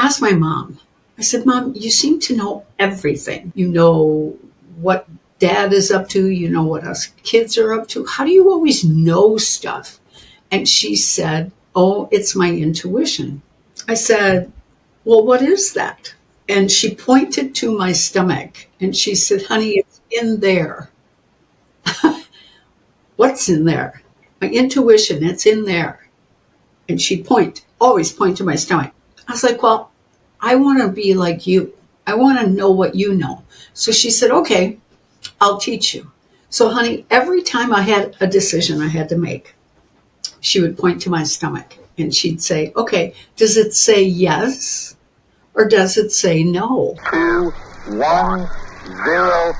asked my mom. I said, Mom, you seem to know everything. You know what Dad is up to. You know what us kids are up to. How do you always know stuff? And she said, oh, it's my intuition. I said, well, what is that? And she pointed to my stomach and she said, honey, it's in there. What's in there? My intuition, it's in there. And she'd always point to my stomach. I was like, well, I want to be like you. I want to know what you know. So she said, okay, I'll teach you. So, honey, every time I had a decision I had to make, she would point to my stomach and she'd say, okay, does it say yes or does it say no? 2, 1, 0.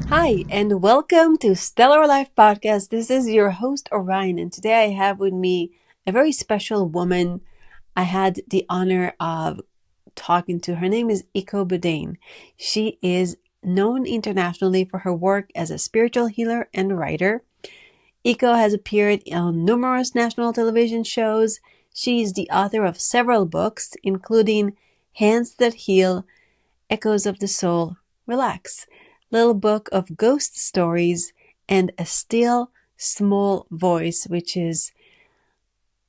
Hi, and welcome to Stellar Life Podcast. This is your host, Orion, and today I have with me a very special woman. I had the honor of talking to. Her name is Echo Bodine. She is known internationally for her work as a spiritual healer and writer. Echo has appeared on numerous national television shows. She is the author of several books, including Hands That Heal, Echoes of the Soul, Relax, Little Book of Ghost Stories, and A Still Small Voice, which is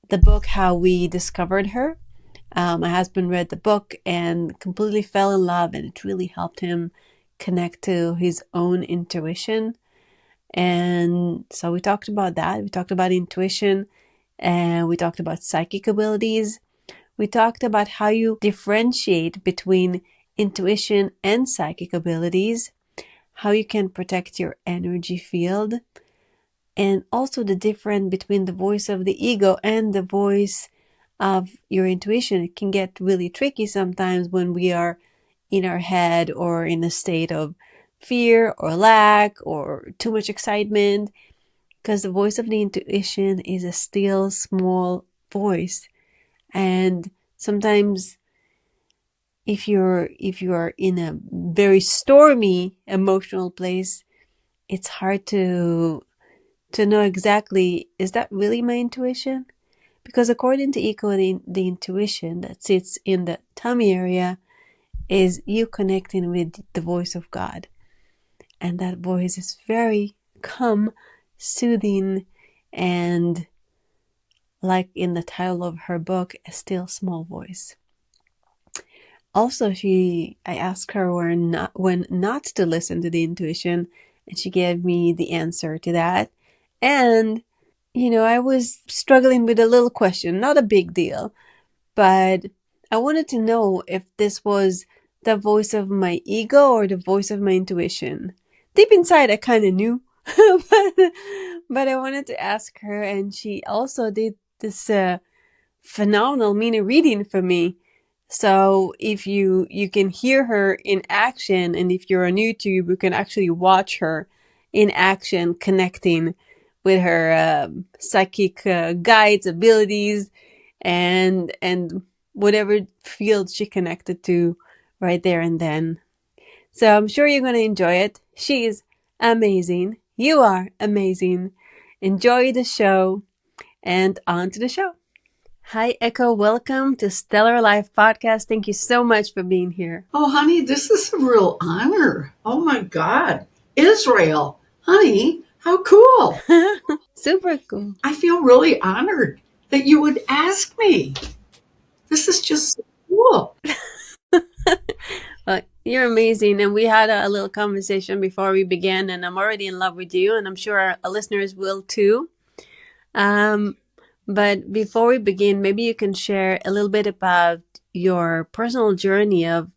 the book how we discovered her. My husband read the book and completely fell in love, and it really helped him connect to his own intuition. And so we talked about that. We talked about intuition, and we talked about psychic abilities. We talked about how you differentiate between intuition and psychic abilities, how you can protect your energy field, and also the difference between the voice of the ego and the voice of your intuition. It can get really tricky sometimes when we are in our head or in a state of fear or lack or too much excitement, because the voice of the intuition is a still small voice. And sometimes if you are in a very stormy emotional place, it's hard to know exactly, is that really my intuition? Because according to Echo, the intuition that sits in the tummy area is you connecting with the voice of God. And that voice is very calm, soothing, and like in the title of her book, a still small voice. Also, I asked her when not to listen to the intuition, and she gave me the answer to that. And, I was struggling with a little question, not a big deal, but I wanted to know if this was the voice of my ego or the voice of my intuition. Deep inside, I kind of knew, but I wanted to ask her, and she also did this phenomenal mini reading for me. So if you can hear her in action, and if you're on YouTube, you can actually watch her in action connecting with her psychic guides, abilities, and whatever field she connected to right there and then. So I'm sure you're going to enjoy it. She is amazing. You are amazing. Enjoy the show, and on to the show. Hi, Echo. Welcome to Stellar Life Podcast. Thank you so much for being here. Oh, honey, this is a real honor. Oh, my God. Israel. Honey, how cool. Super cool. I feel really honored that you would ask me. This is just so cool. Well, you're amazing. And we had a little conversation before we began, and I'm already in love with you, and I'm sure our listeners will too. But before we begin, maybe you can share a little bit about your personal journey of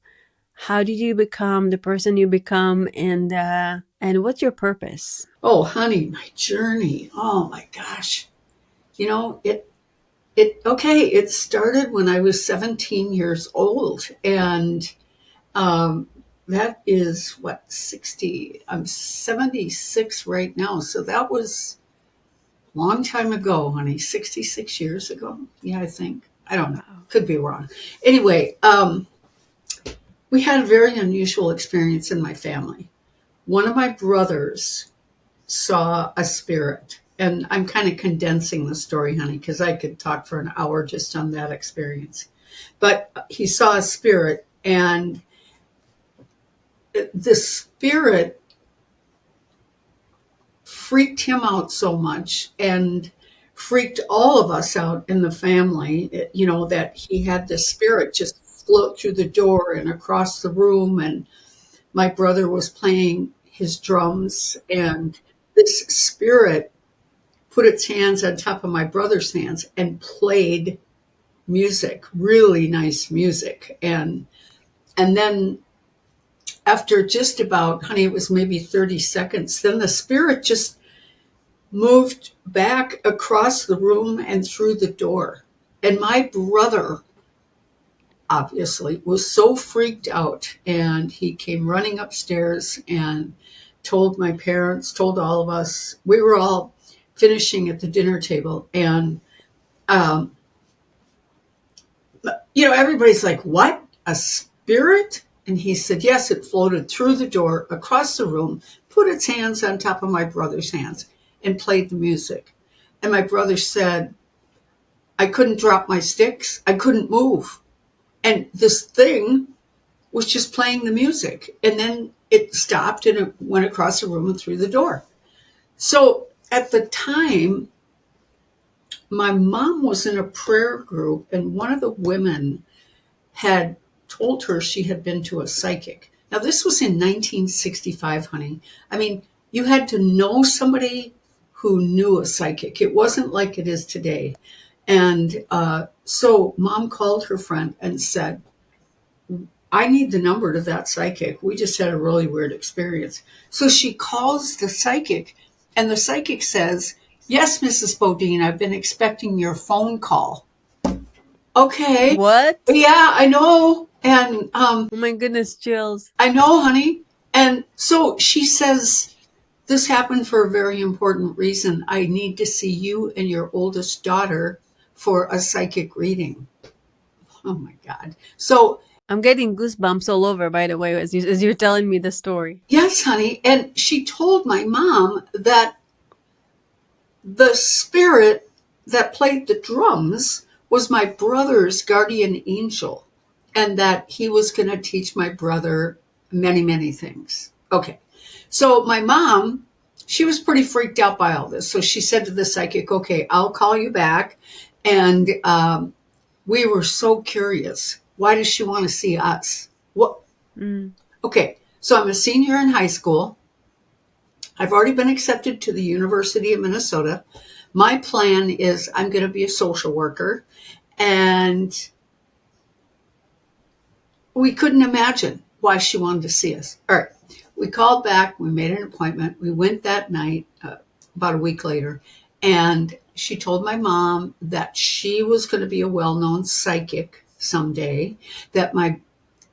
how did you become the person you become, and what's your purpose? Oh, honey, my journey. Oh, my gosh. It started when I was 17 years old. And that is 60. I'm 76 right now. So that was a long time ago, honey. 66 years ago. Yeah, I think. I don't know. Could be wrong. Anyway, we had a very unusual experience in my family. One of my brothers saw a spirit, And I'm kind of condensing the story, honey, because I could talk for an hour just on that experience. But he saw a spirit, and the spirit freaked him out so much and freaked all of us out in the family, that he had the spirit just float through the door and across the room. And my brother was playing his drums, and this spirit put its hands on top of my brother's hands and played music, really nice music. And then after just about, honey, it was maybe 30 seconds, then the spirit just moved back across the room and through the door. And my brother obviously was so freaked out, and he came running upstairs and told my parents, told all of us. We were all finishing at the dinner table, and um, everybody's like, what, a spirit? And he said, yes, it floated through the door across the room, put its hands on top of my brother's hands, and played the music. And my brother said, I couldn't drop my sticks, I couldn't move, and this thing was just playing the music. And then it stopped and it went across the room and through the door. So at the time, my mom was in a prayer group, and one of the women had told her she had been to a psychic. Now, this was in 1965, honey. I mean, you had to know somebody who knew a psychic. It wasn't like it is today. And so mom called her friend and said, I need the number to that psychic. We just had a really weird experience. So she calls the psychic, and the psychic says, yes, Mrs. Bodine, I've been expecting your phone call. Okay. What? Yeah, I know. And Oh my goodness, chills. I know, honey. And so she says, this happened for a very important reason. I need to see you and your oldest daughter for a psychic reading. Oh my God. So I'm getting goosebumps all over, by the way, as you're telling me the story. yes, honey. And she told my mom that the spirit that played the drums was my brother's guardian angel, and that he was going to teach my brother many, many things. Okay. So my mom, she was pretty freaked out by all this. So she said to the psychic, okay, I'll call you back. And we were so curious. Why does she want to see us? What? Mm. Okay. So I'm a senior in high school. I've already been accepted to the University of Minnesota. My plan is I'm going to be a social worker. And we couldn't imagine why she wanted to see us. All right. We called back. We made an appointment. We went that night, about a week later. And she told my mom that she was going to be a well-known psychic someday, that my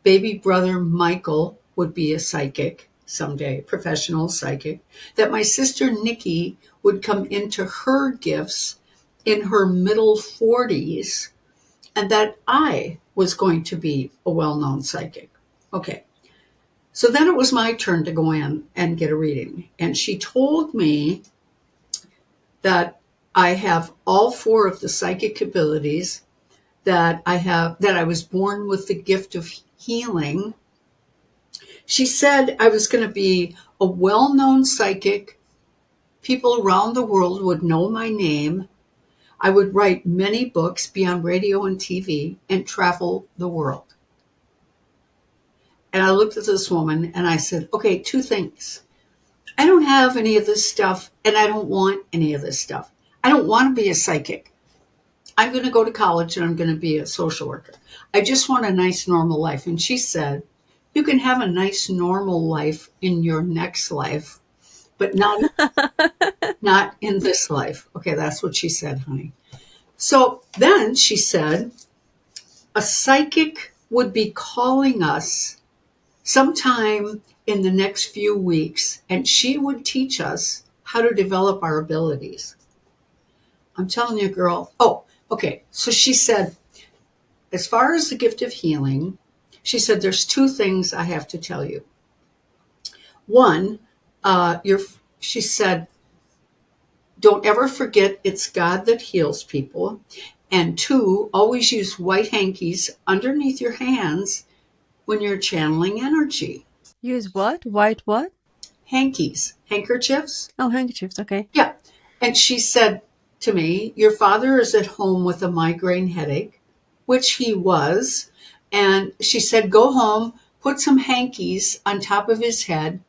baby brother Michael would be a psychic someday, professional psychic, that my sister Nikki would come into her gifts in her middle 40s, and that I was going to be a well-known psychic. Okay. So then it was my turn to go in and get a reading. And she told me that I have all four of the psychic abilities, that I was born with the gift of healing. She said I was going to be a well-known psychic. People around the world would know my name. I would write many books, be on radio and TV, and travel the world. And I looked at this woman and I said, okay, two things. I don't have any of this stuff, and I don't want any of this stuff. I don't want to be a psychic. I'm going to go to college and I'm going to be a social worker. I just want a nice, normal life. And she said, you can have a nice, normal life in your next life, but not in this life. Okay, that's what she said, honey. So then she said, a psychic would be calling us sometime in the next few weeks, and she would teach us how to develop our abilities. I'm telling you, girl. Oh, okay. So she said, as far as the gift of healing, she said, there's two things I have to tell you. One, she said, don't ever forget it's God that heals people. And 2, always use white hankies underneath your hands when you're channeling energy. Use what? White what? Hankies, handkerchiefs. Oh, handkerchiefs. Okay. Yeah. And she said to me, your father is at home with a migraine headache, which he was. And she said, go home, put some hankies on top of his head,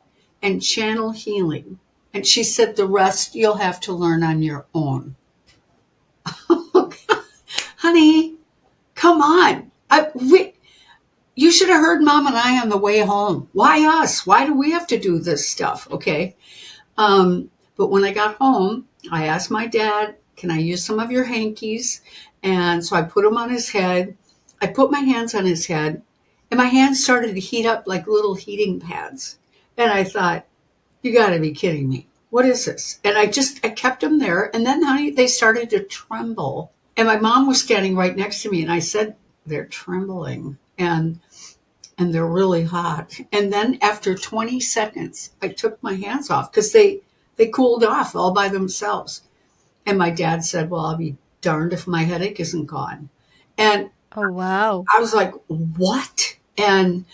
and channel healing. And she said, the rest you'll have to learn on your own. Honey, come on. You should have heard Mom and I on the way home. Why us? Why do we have to do this stuff? Okay. But when I got home, I asked my dad, can I use some of your hankies? And so I put them on his head. I put my hands on his head, and my hands started to heat up like little heating pads. And I thought, you got to be kidding me. What is this? And I kept them there. And then, honey, they started to tremble. And my mom was standing right next to me, and I said, they're trembling. And they're really hot. And then after 20 seconds, I took my hands off because they cooled off all by themselves. And my dad said, well, I'll be darned if my headache isn't gone. And Oh, wow. I was like, what? And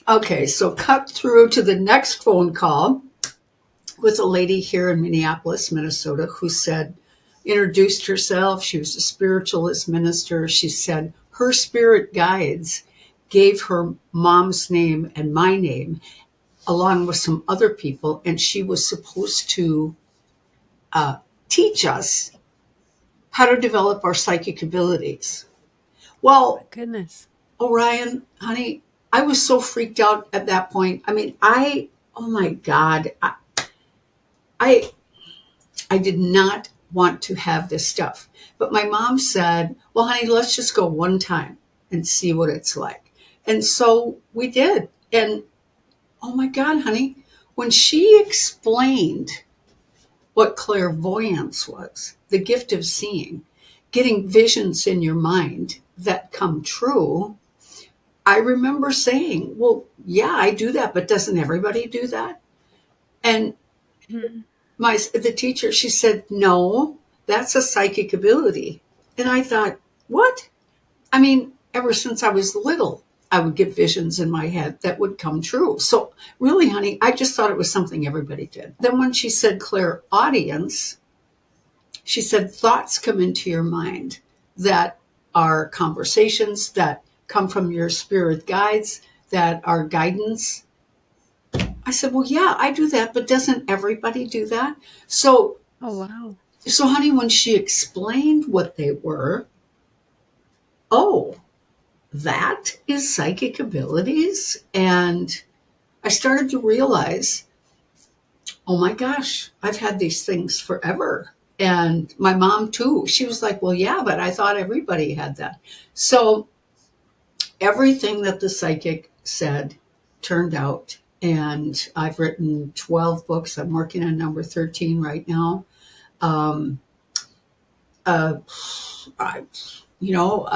okay, so cut through to the next phone call with a lady here in Minneapolis, Minnesota, who introduced herself. She was a spiritualist minister. She said her spirit guides gave her mom's name and my name, along with some other people, and she was supposed to teach us how to develop our psychic abilities. My Well, goodness. Orion, honey, I was so freaked out at that point. I mean, oh my God, I did not want to have this stuff. But my mom said, well, honey, let's just go one time and see what it's like. And so we did. And oh my God, honey, when she explained what clairvoyance was, the gift of seeing, getting visions in your mind that come true, I remember saying, well, yeah, I do that, but doesn't everybody do that? And Mhm. the teacher, she said, no, that's a psychic ability. And I thought, what? I mean, ever since I was little, I would get visions in my head that would come true. So really, honey, I just thought it was something everybody did. Then when she said clairaudience, she said thoughts come into your mind that are conversations that come from your spirit guides, that are guidance. I said, well, yeah, I do that, but doesn't everybody do that? So, Oh, wow. so honey, when she explained what they were, oh, that is psychic abilities. And I started to realize, oh my gosh, I've had these things forever. And my mom too, she was like, well, yeah, but I thought everybody had that. So everything that the psychic said turned out. And I've written 12 books. I'm working on number 13 right now. Um, uh, I, you know,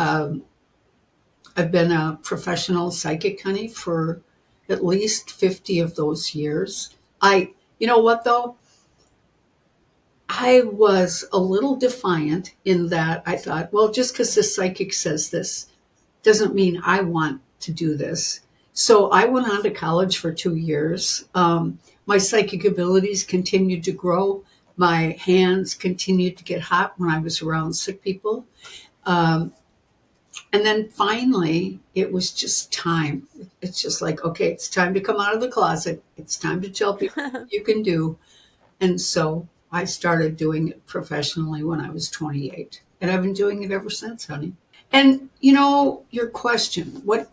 I've been a professional psychic, honey, for at least 50 of those years. You know what though? I was a little defiant in that I thought, well, just because the psychic says this doesn't mean I want to do this. So I went on to college for 2 years. My psychic abilities continued to grow. My hands continued to get hot when I was around sick people. Um, and then finally, it was just time. It's just like, okay, it's time to come out of the closet. It's time to tell people what you can do. And so I started doing it professionally when I was 28. And I've been doing it ever since, honey. And your question, what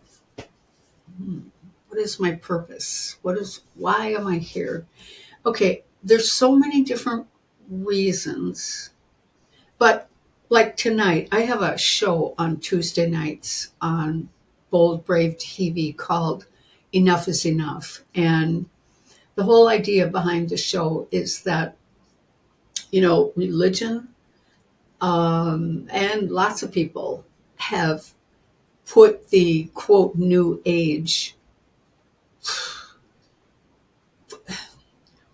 is my purpose? Why am I here? Okay, there's so many different reasons. But like tonight, I have a show on Tuesday nights on Bold Brave TV called Enough is Enough. And the whole idea behind the show is that, religion and lots of people have put the quote new age,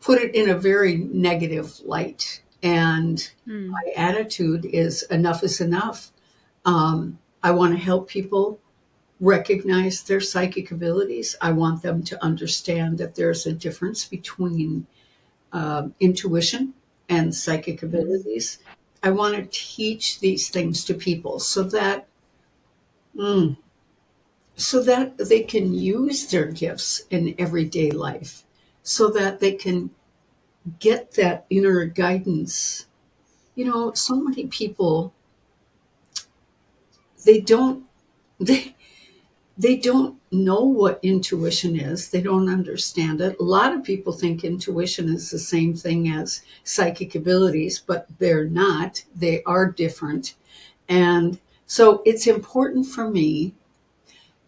put it in a very negative light. And Mm. my attitude is enough is enough. I want to help people recognize their psychic abilities. I want them to understand that there's a difference between intuition and psychic Mm. abilities. I want to teach these things to people mm, so that they can use their gifts in everyday life, so that they can get that inner guidance. So many people, they don't they they don't know what intuition is. They don't understand it. A lot of people think intuition is the same thing as psychic abilities, but they're not. They are different. And so it's important for me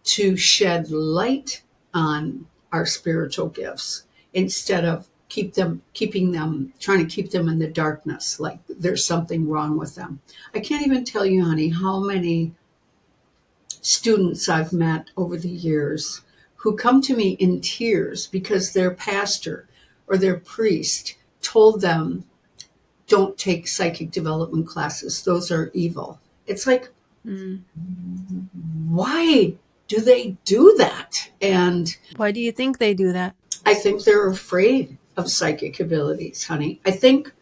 to shed light on our spiritual gifts instead of trying to keep them in the darkness, like there's something wrong with them. I can't even tell you, honey, how many students I've met over the years who come to me in tears because their pastor or their priest told them, don't take psychic development classes, those are evil. It's like, Mm. why do they do that? And Why do you think they do that? I think they're afraid of psychic abilities, honey. I think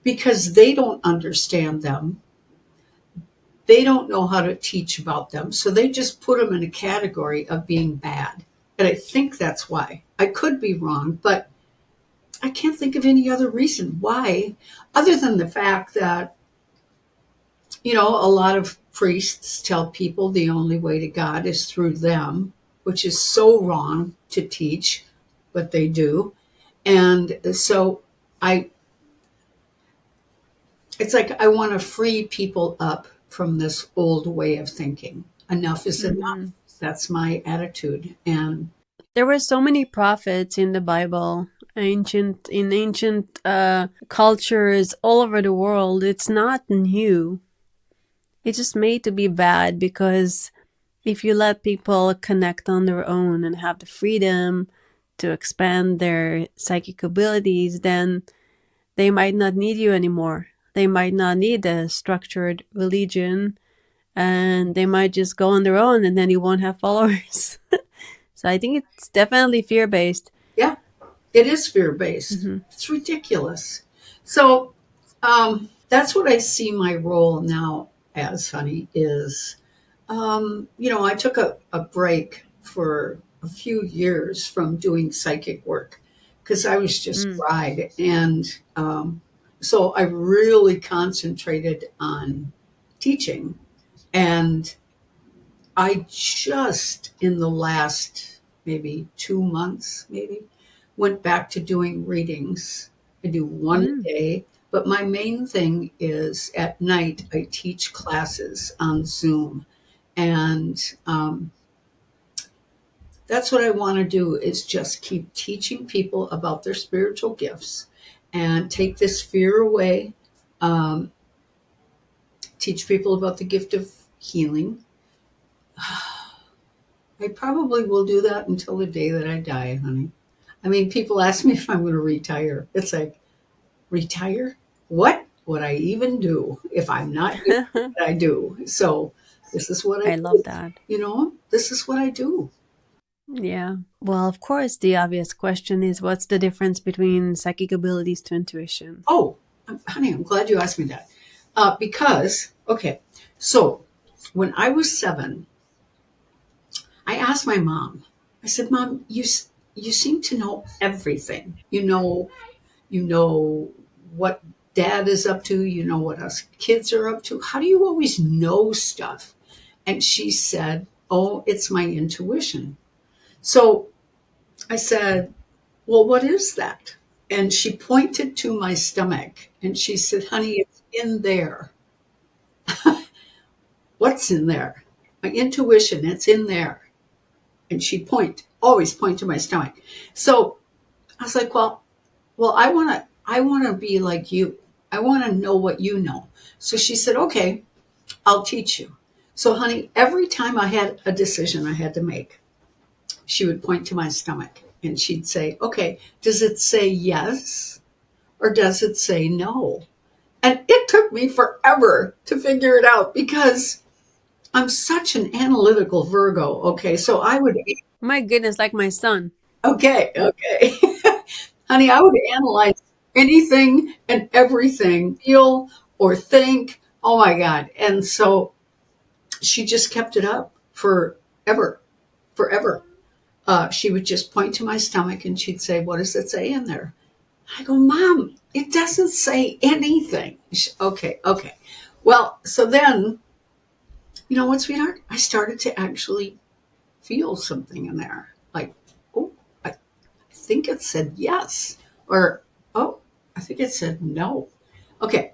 because they don't understand them, they don't know how to teach about them. So they just put them in a category of being bad. And I think that's why. I could be wrong, but I can't think of any other reason why, other than the fact that, a lot of priests tell people the only way to God is through them, which is so wrong to teach, but they do. And so I it's like I want to free people up from this old way of thinking. Enough is enough. Hmm. That's my attitude. And There were so many prophets in the Bible, ancient cultures all over the world. It's not new. It's just made to be bad because if you let people connect on their own and have the freedom to expand their psychic abilities, then they might not need you anymore. They might not need a structured religion, and they might just go on their own, and then you won't have followers. So I think it's definitely fear based. yeah, it is fear based. Hmm. It's ridiculous. So that's what I see my role now as, honey, is, I took a break for a few years from doing psychic work because I was just Mm. fried. And so I really concentrated on teaching. And I just, in the last maybe 2 months, maybe, went back to doing readings. I do one a Mm. day, but my main thing is at night I teach classes on Zoom. And that's what I want to do is just keep teaching people about their spiritual gifts and take this fear away, um, teach people about the gift of healing. I probably will do that until the day that I die, honey. I mean, people ask me if I'm going to retire. It's like, retire? What would I even do if I'm not doing what I do? So this is what I I love do. that. This is what I do. Yeah. Well, of course, the obvious question is what's the difference between psychic abilities to intuition? Oh, honey, I'm glad you asked me that. Because, okay, so when I was 7, I asked my mom, I said, Mom, you seem to know everything. You know what dad is up to, you know what us kids are up to. How do you always know stuff? And she said, oh, it's my intuition. So I said, well, what is that? And she pointed to my stomach and she said, honey, it's in there. What's in there? My intuition, it's in there. And she'd always point to my stomach. So I was like, well, I want to be like you. I want to know what you know. So she said, okay, I'll teach you. So, honey, every time I had a decision I had to make, she would point to my stomach and she'd say, okay, does it say yes or does it say no? And it took me forever to figure it out because I'm such an analytical Virgo. Okay. So I would, My goodness, like my son. okay. Honey, I would analyze anything and everything, feel or think. Oh my God. And so she just kept it up forever, forever. She would just point to my stomach and she'd say, "What does it say in there?" I go, "Mom, it doesn't say anything." Okay, okay. Well, so then, you know what, sweetheart? I started to actually feel something in there. Like, oh, I think it said yes. Or, oh, I think it said no. Okay,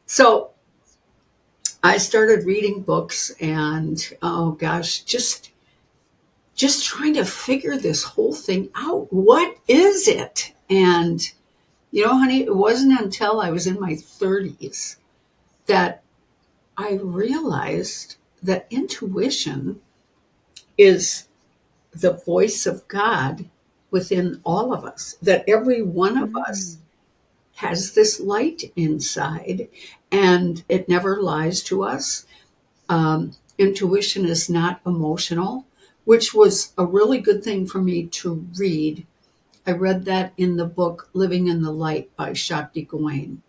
so I started reading books and, oh gosh, just trying to figure this whole thing out. What is it? And, you know, honey, it wasn't until I was in my 30s that I realized that intuition is the voice of God within all of us, that every one of us Mm. has this light inside and it never lies to us. Intuition is not emotional, which was a really good thing for me to read. I read that in the book Living in the Light by Shakti Gawain.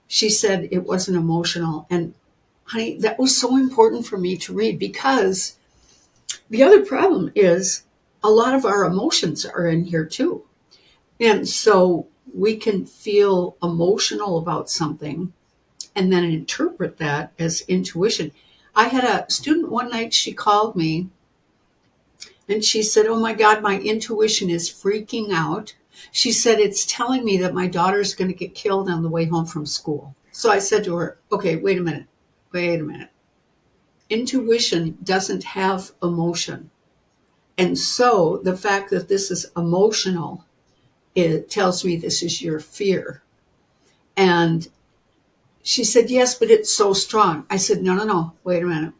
She said it wasn't emotional. And honey, that was so important for me to read because the other problem is a lot of our emotions are in here too. And so we can feel emotional about something and then interpret that as intuition. I had a student one night, she called me and she said, "Oh my God, my intuition is freaking out." She said, "It's telling me that my daughter's going to get killed on the way home from school." So I said to her, "Okay, wait a minute. Wait a minute. Intuition doesn't have emotion. And so the fact that this is emotional, it tells me this is your fear." And she said, "Yes, but it's so strong." I said, "No, no, no. Wait a minute.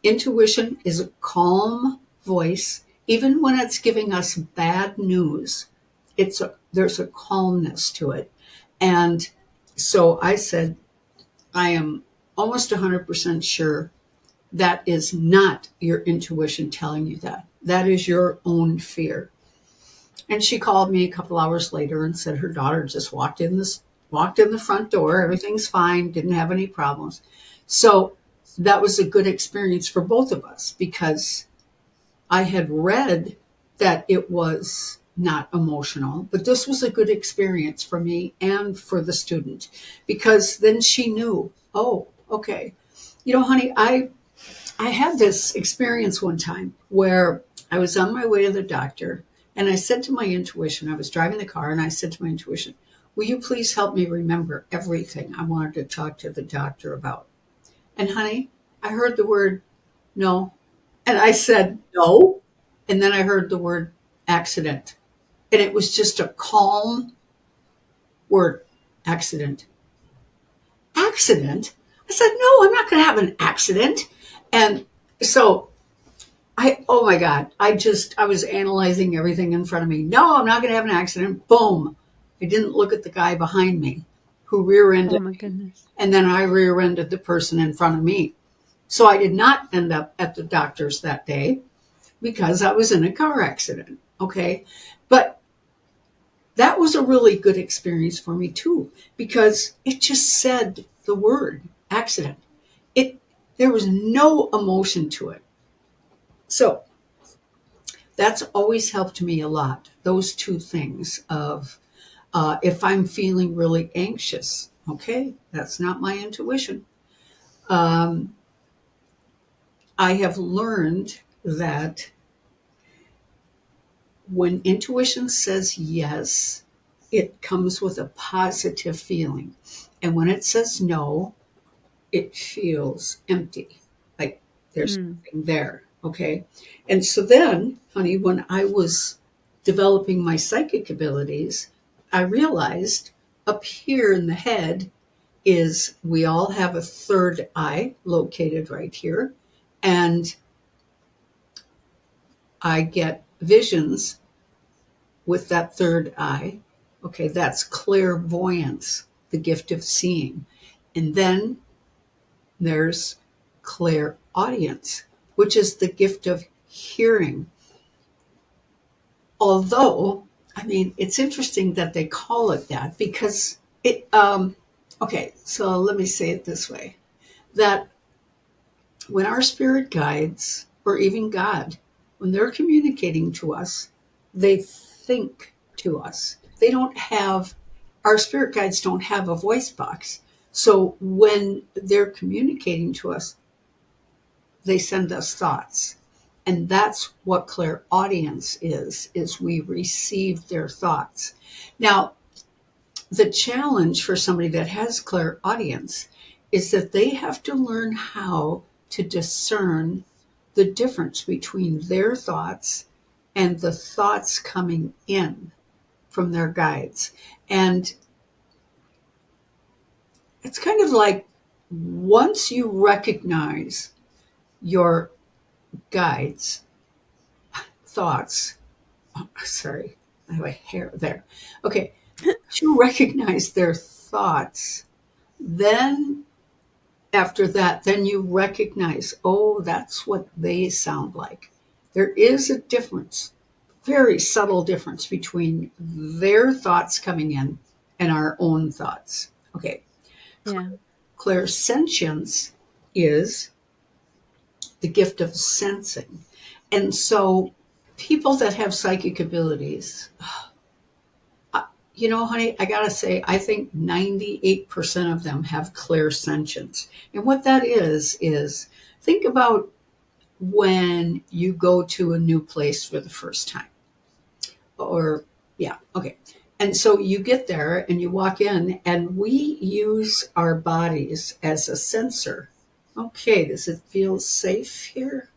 Intuition is a calm voice. Even when it's giving us bad news, there's a calmness to it." And so I said, "I am almost 100% sure that is not your intuition telling you that. That is your own fear." And she called me a couple hours later and said her daughter just walked in the front door. Everything's fine, didn't have any problems. So that was a good experience for both of us because I had read that it was not emotional, but this was a good experience for me and for the student because then she knew, oh, okay. You know, honey, I had this experience one time where I was on my way to the doctor and I said to my intuition, I was driving the car and I said to my intuition, "Will you please help me remember everything I wanted to talk to the doctor about?" And honey, I heard the word no. And I said no. And then I heard the word accident. And it was just a calm word, accident. Accident? I said, "No, I'm not going to have an accident." And so oh my God, I was analyzing everything in front of me. "No, I'm not going to have an accident." Boom. I didn't look at the guy behind me who rear Oh ended my me. goodness. And then I rear ended the person in front of me. So I did not end up at the doctor's that day because I was in a car accident. Okay. But that was a really good experience for me too, because it just said the word accident. It, there was no emotion to it. So that's always helped me a lot. Those two things of if I'm feeling really anxious, okay, that's not my intuition. Um, I have learned that when intuition says yes, it comes with a positive feeling. And when it says no, it feels empty, like there's Mm. nothing there. Okay. And so then, honey, when I was developing my psychic abilities, I realized up here in the head is we all have a third eye located right here. And I get visions with that third eye. Okay, that's clairvoyance, the gift of seeing. And then there's clairaudience, which is the gift of hearing. Although, I mean, it's interesting that they call it that because okay, so let me say it this way, that when our spirit guides, or even God, when they're communicating to us, they think to us. They don't have, our spirit guides don't have a voice box. So when they're communicating to us, they send us thoughts. And that's what clairaudience is we receive their thoughts. Now, the challenge for somebody that has clairaudience is that they have to learn how to discern the difference between their thoughts and the thoughts coming in from their guides. And it's kind of like once you recognize your guides' thoughts, oh, sorry, I have a hair there. Okay, once you recognize their thoughts, then after that, then you recognize, oh, that's what they sound like. There is a difference, very subtle difference between their thoughts coming in and our own thoughts. Okay, Yeah. clairsentience is the gift of sensing. And so people that have psychic abilities, honey, I gotta say, I think 98% of them have clairsentience. And what that is think about when you go to a new place for the first time. Or, yeah, okay. And so you get there and you walk in, and we use our bodies as a sensor. Okay, does it feel safe here?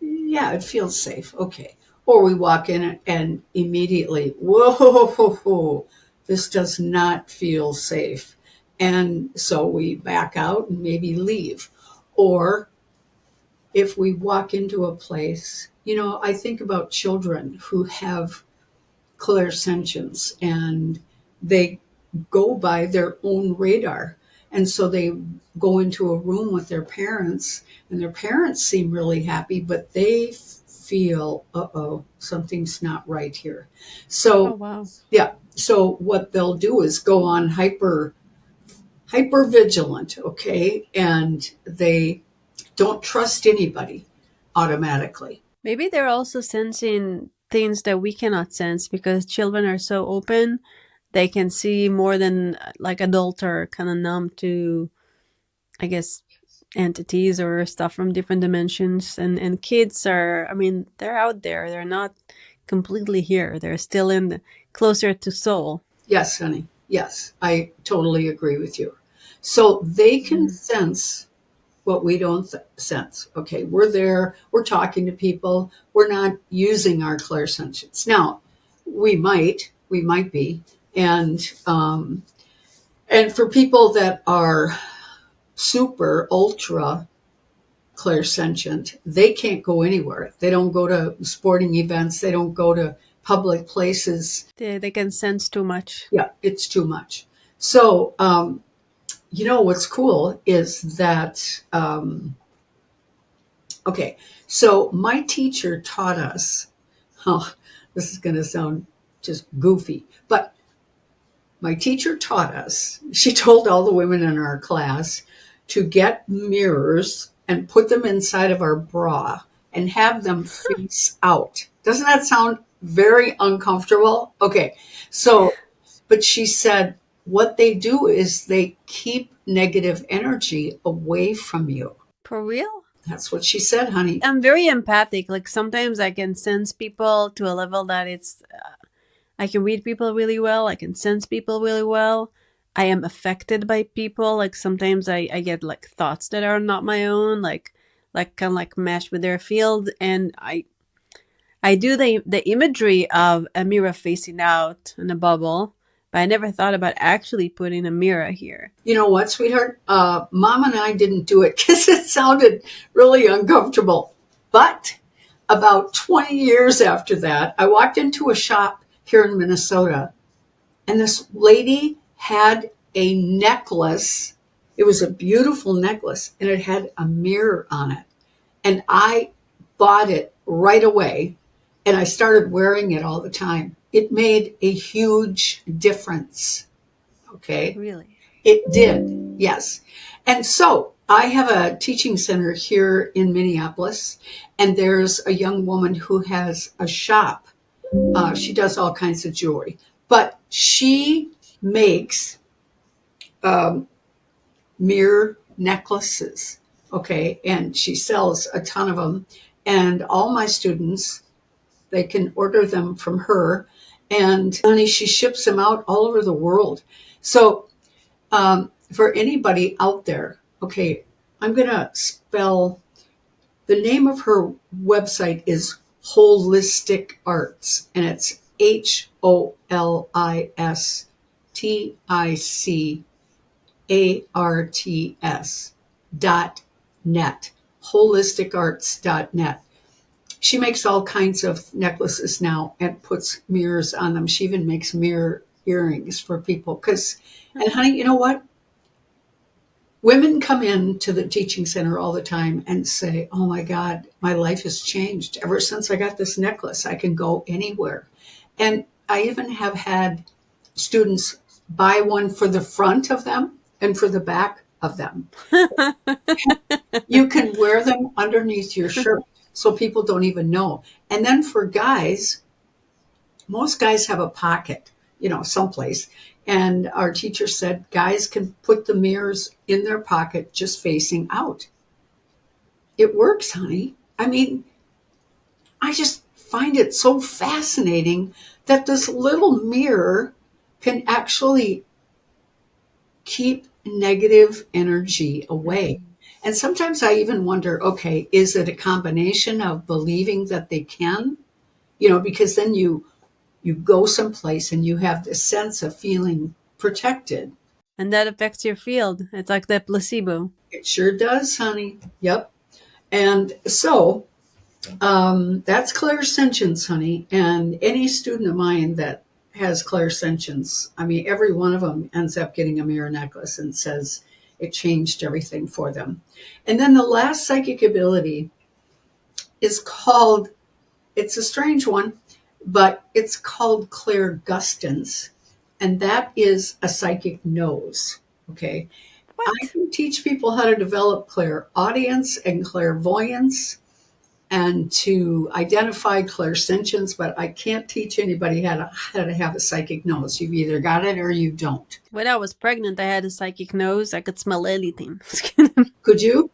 Yeah, it feels safe. Okay. Or we walk in and immediately, whoa, this does not feel safe. And so we back out and maybe leave. Or if we walk into a place, I think about children who have clairsentience and they go by their own radar. And so they go into a room with their parents, and their parents seem really happy, but they feel, uh-oh, something's not right here. Oh, So, wow. yeah. So what they'll do is go on hyper vigilant, okay? And they don't trust anybody automatically. Maybe they're also sensing things that we cannot sense because children are so open. They can see more than like adults are kind of numb to, I guess, entities or stuff from different dimensions. And kids are, I mean, they're out there. They're not completely here. They're still in closer to soul. Yes, honey. Yes, I totally agree with you. So they can Mm. sense what we don't sense. Okay, we're there, we're talking to people, we're not using our clairsentience. Now, we might be, and for people that are super ultra clairsentient, they can't go anywhere. They don't go to sporting events. They don't go to public places. They can sense too much. Yeah, it's too much. So, what's cool is that, okay, so my teacher taught us, oh, this is going to sound just goofy, but my teacher taught us, she told all the women in our class to get mirrors and put them inside of our bra and have them face out. Doesn't that sound very uncomfortable? Okay, so, but she said, what they do is they keep negative energy away from you. For real? That's what she said, honey. I'm very empathic. Like sometimes I can sense people to a level that it's I can read people really well. I can sense people really well. I am affected by people. Like sometimes I get like thoughts that are not my own, like kind of like mesh with their field, and I do the imagery of a mirror facing out in a bubble, but I never thought about actually putting a mirror here. You know what, sweetheart? Mom and I didn't do it because it sounded really uncomfortable. But about 20 years after that, I walked into a shop here in Minnesota, and this lady had a necklace. It was a beautiful necklace, and it had a mirror on it. And I bought it right away, and I started wearing it all the time. It made a huge difference. Okay. Really? It did, yes. And so I have a teaching center here in Minneapolis, and there's a young woman who has a shop. She does all kinds of jewelry, but she makes mirror necklaces. Okay. And she sells a ton of them. And all my students, they can order them from her. And honey, she ships them out all over the world. So for anybody out there, okay, I'm going to spell the name of her website is Holistic Arts, and it's HOLISTICARTS.net. Holisticarts.net. She makes all kinds of necklaces now and puts mirrors on them. She even makes mirror earrings for people. And honey, you know what? Women come into the teaching center all the time and say, oh my God, my life has changed. Ever since I got this necklace, I can go anywhere. And I even have had students buy one for the front of them and for the back of them. You can wear them underneath your shirt so people don't even know. And then for guys, most guys have a pocket, someplace. And our teacher said guys can put the mirrors in their pocket just facing out. It works, honey. I mean, I just find it so fascinating that this little mirror can actually keep negative energy away. And sometimes I even wonder, okay, is it a combination of believing that they can? Because then you go someplace and you have this sense of feeling protected. And that affects your field. It's like the placebo. It sure does, honey. Yep. And so that's clairsentience, honey. And any student of mine that has clairsentience, I mean, every one of them ends up getting a mirror necklace and says it changed everything for them. And then the last psychic ability is called, it's a strange one, but it's called clairgustance, and that is a psychic nose. Okay. What? I can teach people how to develop clairaudience and clairvoyance and to identify clairsentience, but I can't teach anybody how to have a psychic nose. You've either got it or you don't. When I was pregnant, I had a psychic nose. I could smell anything. Could you?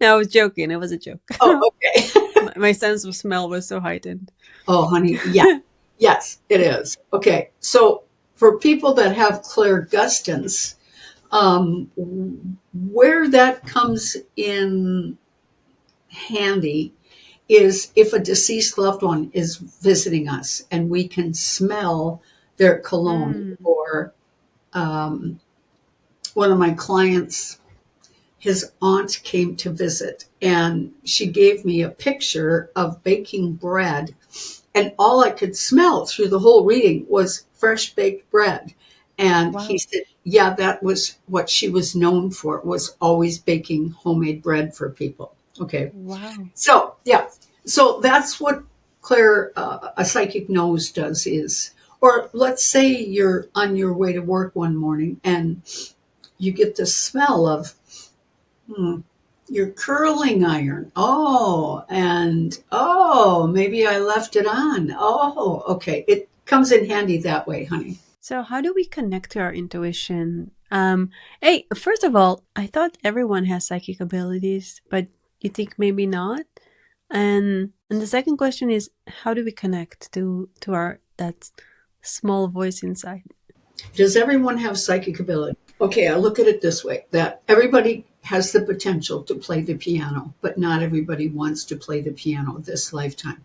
No, I was joking. It was a joke. Oh, okay. My sense of smell was so heightened. Oh, honey, yeah. Yes, it is. Okay, so for people that have clairgustance, where that comes in handy is if a deceased loved one is visiting us and we can smell their cologne. Or one of my clients, his aunt came to visit and she gave me a picture of baking bread, and all I could smell through the whole reading was fresh baked bread. And he said, yeah, that was what she was known for, was always baking homemade bread for people. Okay. Wow. So, yeah. So that's what a psychic nose does is, or let's say you're on your way to work one morning and you get the smell of your curling iron. Maybe I left it on. Oh, okay. It comes in handy that way, honey. So how do we connect to our intuition? Hey, first of all, I thought everyone has psychic abilities, but you think maybe not? And the second question is, how do we connect to that small voice inside? Does everyone have psychic ability? Okay, I look at it this way, that everybody has the potential to play the piano, but not everybody wants to play the piano this lifetime.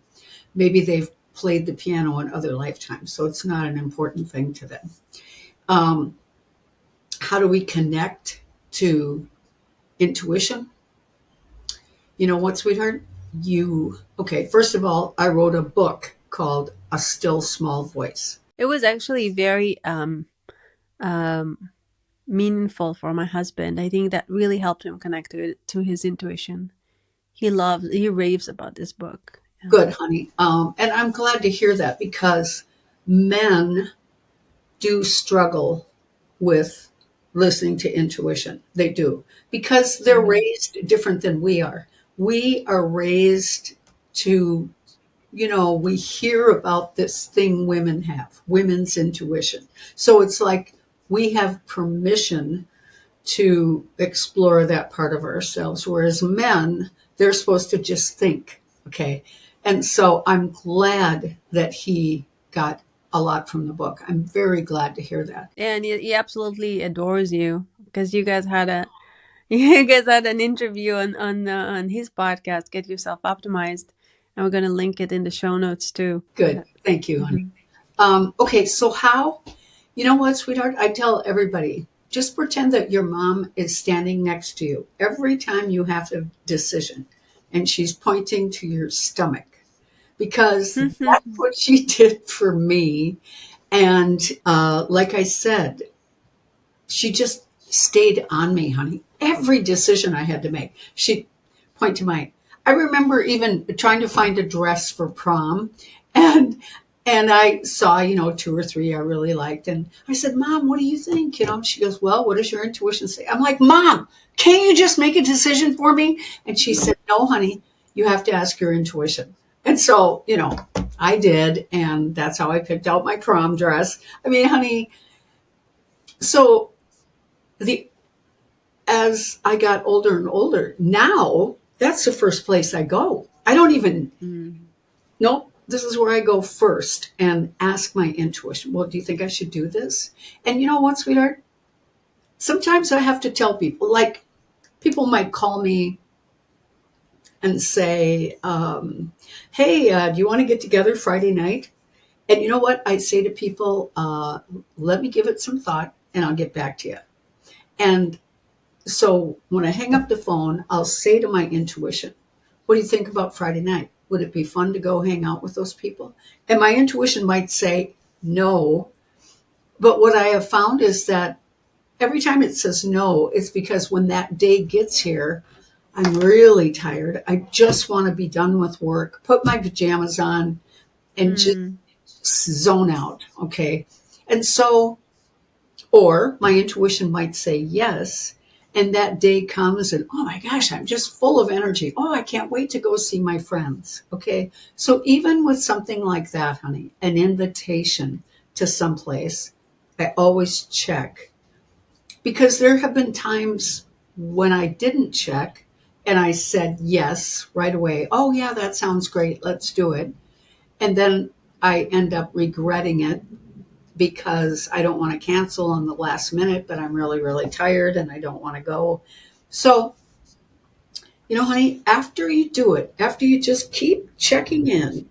Maybe they've played the piano in other lifetimes, so it's not an important thing to them. How do we connect to intuition? You know what, sweetheart? First of all, I wrote a book called A Still Small Voice. It was actually very um, meaningful for my husband. I think that really helped him connect to his intuition. He raves about this book. Yeah. Good, honey. And I'm glad to hear that because men do struggle with listening to intuition. They do because they're Mhm. raised different than we are. We are raised to, we hear about this thing women have, women's intuition. So it's like we have permission to explore that part of ourselves, whereas men, they're supposed to just think. Okay. And so I'm glad that he got a lot from the book. I'm very glad to hear that. And he absolutely adores you because you guys had a you guys had an interview on his podcast, Get Yourself Optimized, and we're gonna link it in the show notes too. Good. Thank you, honey. Mhm. Okay. So how, you know what, sweetheart? I tell everybody, just pretend that your mom is standing next to you every time you have a decision and she's pointing to your stomach because that's what she did for me. And like I said, she just stayed on me, honey. Every decision I had to make, she'd point to my. I remember even trying to find a dress for prom, and I saw, two or three I really liked, and I said, "Mom, what do you think?" She goes, "Well, what does your intuition say?" I'm like, "Mom, can't you just make a decision for me?" And she said, "No, honey, you have to ask your intuition." And so, I did, and that's how I picked out my prom dress. I mean, honey, so the as I got older and older, now that's the first place I go. I don't even Mm. nope, this is where I go first and ask my intuition. Well, do you think I should do this? And you know what, sweetheart? Sometimes I have to tell people, like people might call me and say, hey, do you want to get together Friday night? And you know what? I say to people, let me give it some thought and I'll get back to you. And so when I hang up the phone, I'll say to my intuition, what do you think about Friday night? Would it be fun to go hang out with those people? And my intuition might say no. But what I have found is that every time it says no, it's because when that day gets here, I'm really tired. I just want to be done with work, put my pajamas on, and just Mm. zone out. Okay. And so, or my intuition might say yes. And that day comes and, oh my gosh, I'm just full of energy. Oh, I can't wait to go see my friends. Okay. So even with something like that, honey, an invitation to someplace, I always check because there have been times when I didn't check and I said yes right away. Oh, yeah, that sounds great. Let's do it. And then I end up regretting it because I don't want to cancel on the last minute, but I'm really, really tired and I don't want to go. So, honey, after you do it, after you just keep checking in,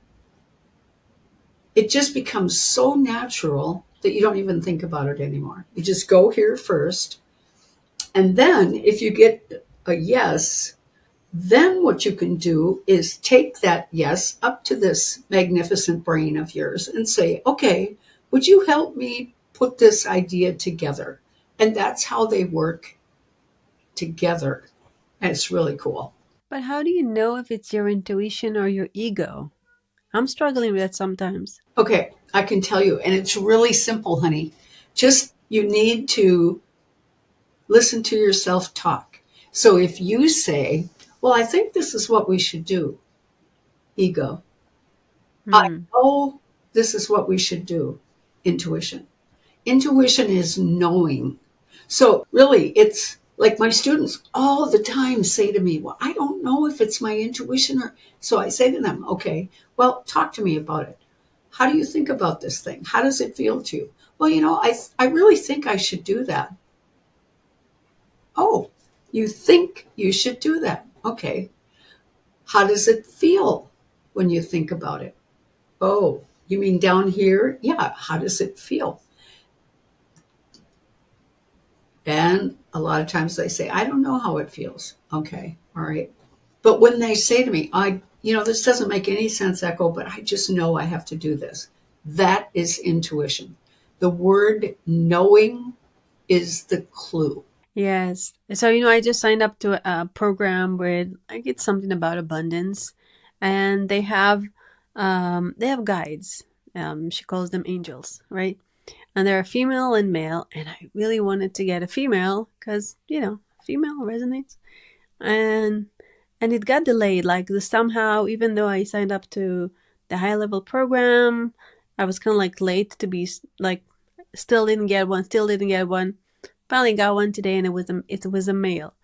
it just becomes so natural that you don't even think about it anymore. You just go here first. And then if you get a yes, then what you can do is take that yes up to this magnificent brain of yours and say, okay, would you help me put this idea together? And that's how they work together. And it's really cool. But how do you know if it's your intuition or your ego? I'm struggling with that sometimes. Okay, I can tell you. And it's really simple, honey. Just you need to listen to yourself talk. So if you say, well, I think this is what we should do, ego. I Hmm. know this is what we should do, intuition. Intuition is knowing. So really, it's like my students all the time say to me, well, I don't know if it's my intuition or, so I say to them, okay, well, talk to me about it. How do you think about this thing? How does it feel to you? Well, I really think I should do that. Oh, you think you should do that. Okay. How does it feel when you think about it? Oh, you mean down here? Yeah. How does it feel? And a lot of times they say, I don't know how it feels. Okay. All right. But when they say to me, this doesn't make any sense, Echo, but I just know I have to do this. That is intuition. The word knowing is the clue. Yes. So, I just signed up to a program where I get something about abundance, and they have guides. She calls them angels, right? And they're female and male, and I really wanted to get a female because, female resonates. And it got delayed. Like somehow, even though I signed up to the high level program, I was kind of like late to be like, still didn't get one, still didn't get one. Finally got one today, and it was a male.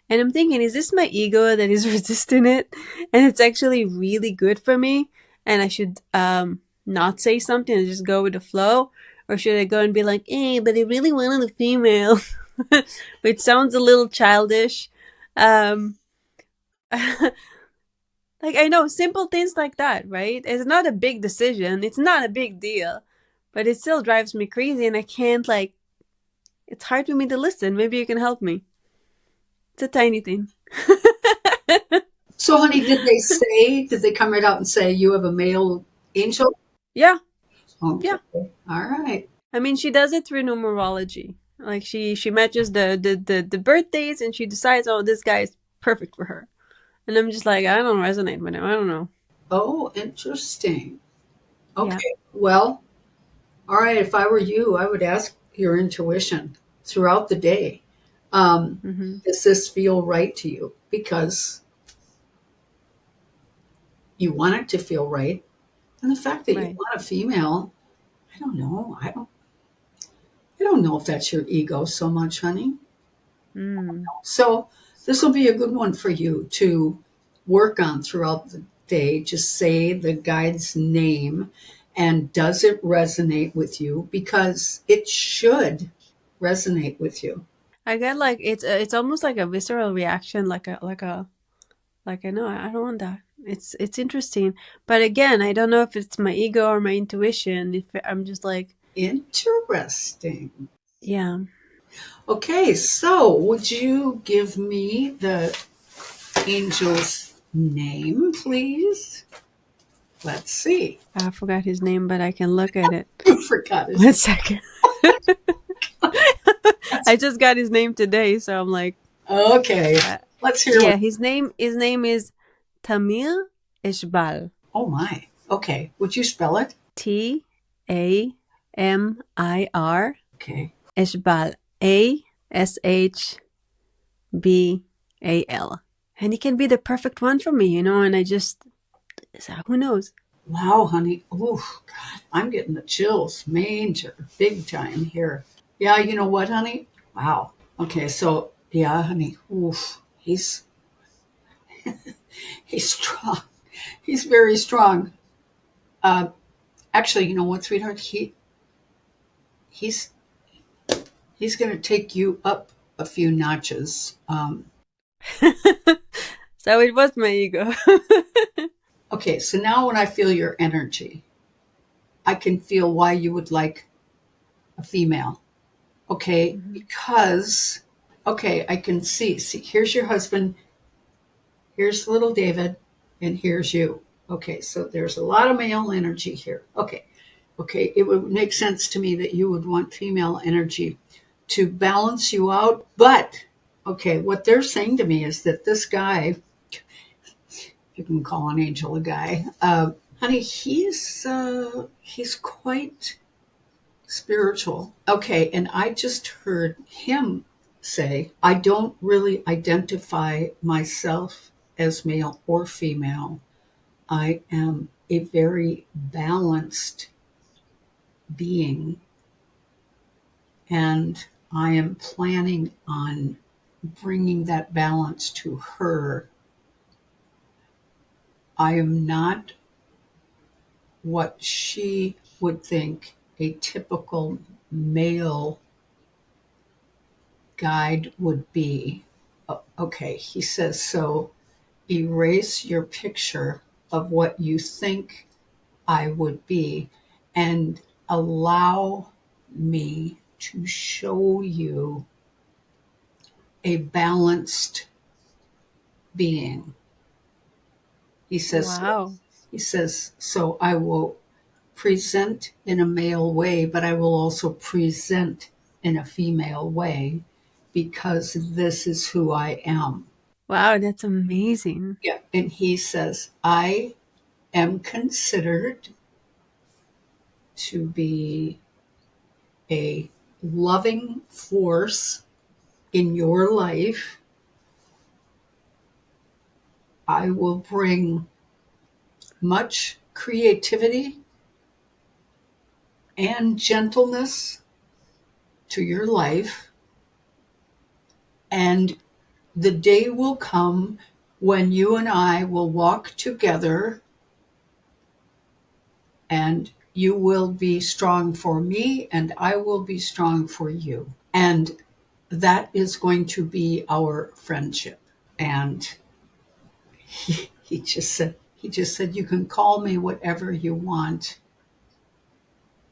And I'm thinking, is this my ego that is resisting it? And it's actually really good for me, and I should not say something and just go with the flow, or should I go and be like, hey, but I really wanted a female, which sounds a little childish. Um, like, I know simple things like that, right? It's not a big decision. It's not a big deal, but it still drives me crazy, and I can't like. It's hard for me to listen. Maybe you can help me. It's a tiny thing. So, honey, did they come right out and say you have a male angel? Yeah, Okay. yeah. All right. I mean, she does it through numerology. Like she matches the birthdays, and she decides, oh, this guy is perfect for her. And I'm just like, I don't resonate with him. I don't know. Oh, interesting. Yeah. Okay. Well, all right. If I were you, I would ask your intuition throughout the day. Mm-hmm. Does this feel right to you? Because you want it to feel right. And the fact that you Right. want a female, I don't know. I don't know if that's your ego so much, honey. Mm. So this will be a good one for you to work on throughout the day. Just say the guide's name, and does it resonate with you? Because it should resonate with you. I get like it's almost like a visceral reaction, like I know I don't want that. It's interesting, but again, I don't know if it's my ego or my intuition. If I'm just like, Interesting. yeah. Okay, so would you give me the angel's name, please? Let's see. I forgot his name, but I can look at it. I forgot his One second. I just got his name today, so I'm like, name. Okay, uh, let's hear yeah, what. his name is Tamir Eshbal. Oh my. Okay, would you spell it? Tamir Okay. Eshbal. Ashbal. And he can be the perfect one for me, and I just, so who knows? Wow, honey. Oh, God, I'm getting the chills. Major, big time here. Yeah, you know what, honey? Wow. Okay, so yeah, honey. Oof, he's strong. He's very strong. Uh, actually, you know what, sweetheart? He's he's going to take you up a few notches. So it was my ego. Okay, so now when I feel your energy, I can feel why you would like a female. Okay, Mhm. because okay, I can see. See, here's your husband. Here's little David, and here's you. Okay, so there's a lot of male energy here. Okay, okay, it would make sense to me that you would want female energy to balance you out. But okay, what they're saying to me is that this guy, you can call an angel a guy, honey, he's quite spiritual. Okay, and I just heard him say, I don't really identify myself as male or female. I am a very balanced being, and I am planning on bringing that balance to her. I am not what she would think a typical male guide would be. Okay, he says, so erase your picture of what you think I would be and allow me to show you a balanced being. He says, Wow. so I will present in a male way, but I will also present in a female way because this is who I am. Wow, that's amazing. Yeah. And he says, I am considered to be a loving force in your life. I will bring much creativity and gentleness to your life. And the day will come when you and I will walk together and you will be strong for me and I will be strong for you. And that is going to be our friendship. And he just said, you can call me whatever you want,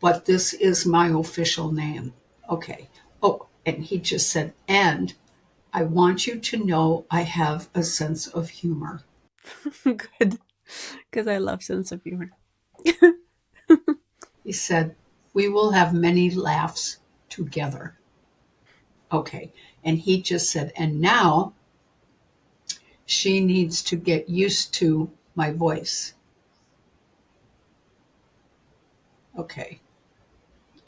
but this is my official name. Okay. Oh, and he just said, and I want you to know I have a sense of humor. Good, because I love sense of humor. He said, we will have many laughs together. Okay. And he just said, and now she needs to get used to my voice. Okay.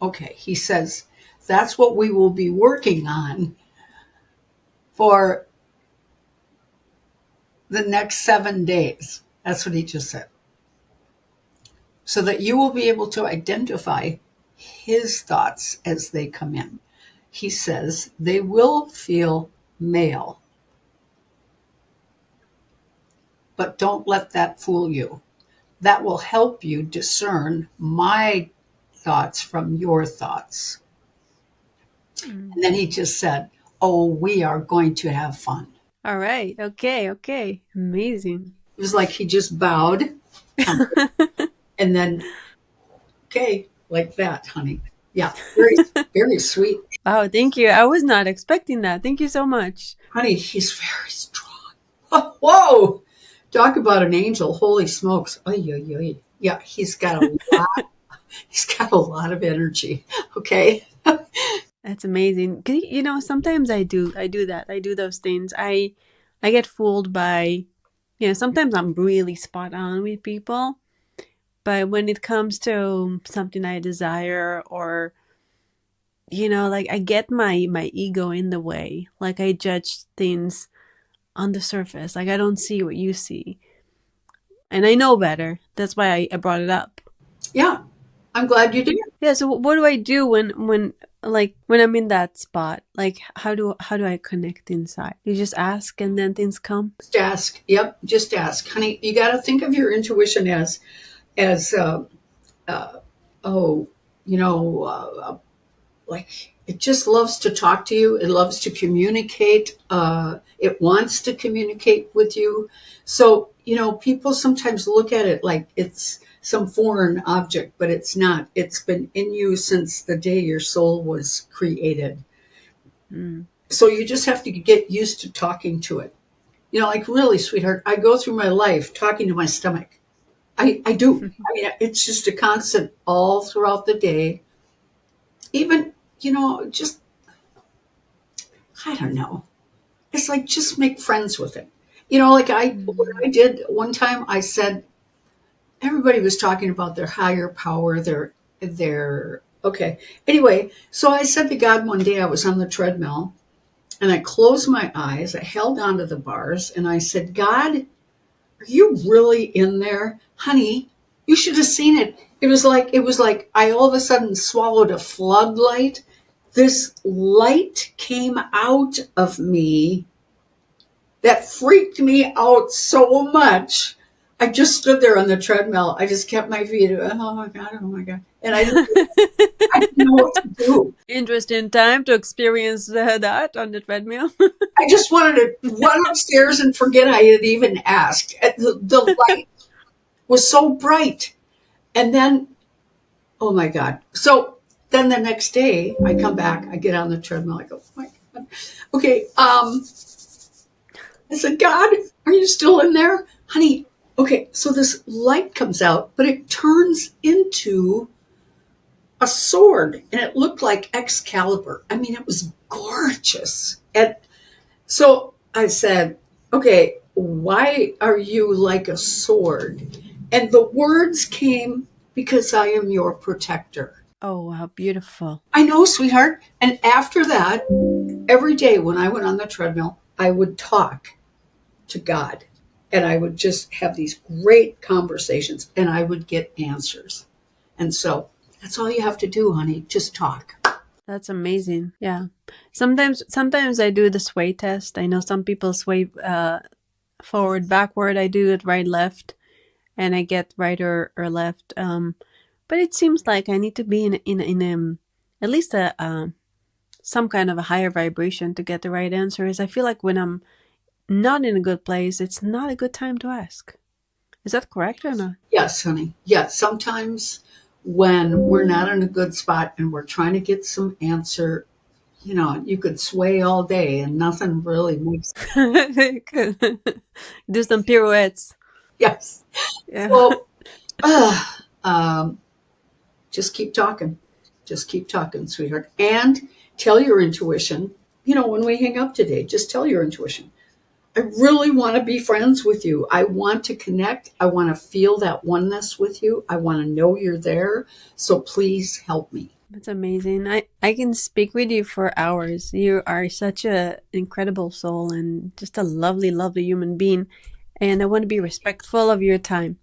Okay. He says, that's what we will be working on for the next 7 days. That's what he just said. So that you will be able to identify his thoughts as they come in. He says they will feel male, but don't let that fool you. That will help you discern my thoughts from your thoughts. Mm. And then he just said, oh, we are going to have fun. All right. Okay. Amazing. It was like he just bowed, and then, okay, like that, honey. Yeah, very, very sweet. Wow, thank you. I was not expecting that. Thank you so much. Honey, he's very strong. Whoa! Talk about an angel. Holy smokes. Oy, oy, oy. Yeah, he's got a lot. He's got a lot of energy. Okay. That's amazing. 'Cause, sometimes I do that. I do those things. I get fooled by, sometimes I'm really spot on with people, but when it comes to something I desire, or like I get my ego in the way. Like I judge things on the surface. Like I don't see what you see. And I know better. That's why I brought it up. Yeah, I'm glad you did. Yeah, so what do I do when I'm in that spot? Like how do I connect inside? You just ask and then things come? Just ask. Yep, just ask. Honey, you got to think of your intuition as oh, like it just loves to talk to you. It loves to communicate. It wants to communicate with you. So, people sometimes look at it like it's some foreign object, but it's not. It's been in you since the day your soul was created. Mm. So you just have to get used to talking to it. Like really, sweetheart, I go through my life talking to my stomach. I do. I mean, it's just a constant all throughout the day. Even, just, I don't know. It's like just make friends with it. Like what I did one time, I said, everybody was talking about their higher power, okay. Anyway, so I said to God one day, I was on the treadmill and I closed my eyes, I held onto the bars and I said, God, are you really in there? Honey, you should have seen it. It was like I all of a sudden swallowed a floodlight. This light came out of me that freaked me out so much. I just stood there on the treadmill. I just kept my feet. Oh my God, oh my God. And I didn't know what to do. Interesting time to experience that on the treadmill. I just wanted to run upstairs and forget I had even asked. The light was so bright. And then, oh my God. So then the next day I come back, I get on the treadmill. I go, oh my God. Okay. I said, God, are you still in there? Honey, okay, so this light comes out, but it turns into a sword, and it looked like Excalibur. I mean, it was gorgeous. And so I said, okay, why are you like a sword? And the words came, because I am your protector. Oh, how beautiful. I know, sweetheart. And after that, every day when I went on the treadmill, I would talk to God, and I would just have these great conversations, and I would get answers. And so that's all you have to do, honey. Just talk. That's amazing. Yeah. Sometimes I do the sway test. I know some people sway forward, backward. I do it right, left, and I get right or left. But it seems like I need to be in at least a some kind of a higher vibration to get the right answers. I feel like when I'm not in a good place, it's not a good time to ask. Is that correct or not? Yes, honey. Yes. Sometimes when we're not in a good spot and we're trying to get some answer, you could sway all day and nothing really moves. Do some pirouettes. Yes. Yeah. So, uh, um, just keep talking. Just keep talking, sweetheart. And tell your intuition, when we hang up today, just tell your intuition. I really want to be friends with you. I want to connect. I want to feel that oneness with you. I want to know you're there. So please help me. That's amazing. I can speak with you for hours. You are such a incredible soul and just a lovely, lovely human being. And I want to be respectful of your time.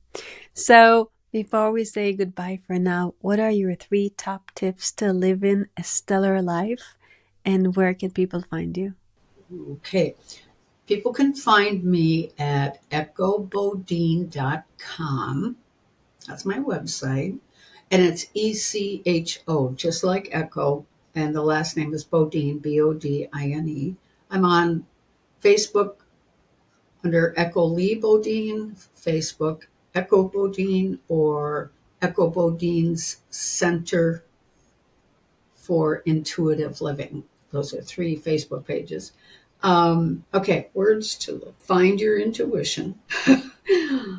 So before we say goodbye for now, what are your 3 top tips to living a stellar life? And where can people find you? Okay. People can find me at echobodine.com. That's my website. And it's ECHO, just like Echo. And the last name is Bodine, Bodine. I'm on Facebook under Echo Lee Bodine, Facebook Echo Bodine, or Echo Bodine's Center for Intuitive Living. Those are 3 Facebook pages. Okay, words to find your intuition.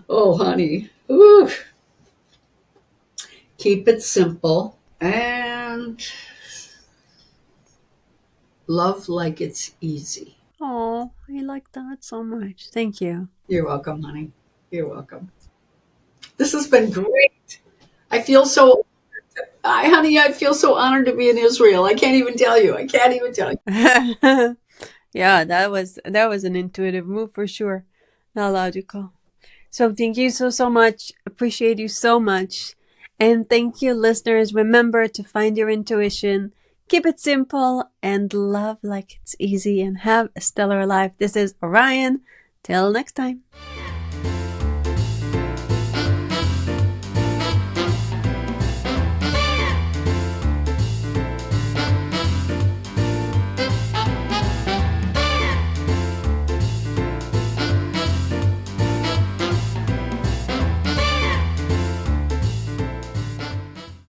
Oh, honey. Ooh. Keep it simple and love like it's easy. Oh, I like that so much. Thank you. You're welcome, honey. You're welcome. This has been great. I feel so, honey, I feel so honored to be in Israel. I can't even tell you. I can't even tell you. Yeah, that was an intuitive move for sure. Not logical. So thank you so much. Appreciate you so much. And thank you, listeners. Remember to find your intuition, keep it simple, and love like it's easy, and have a stellar life. This is Orion. Till next time.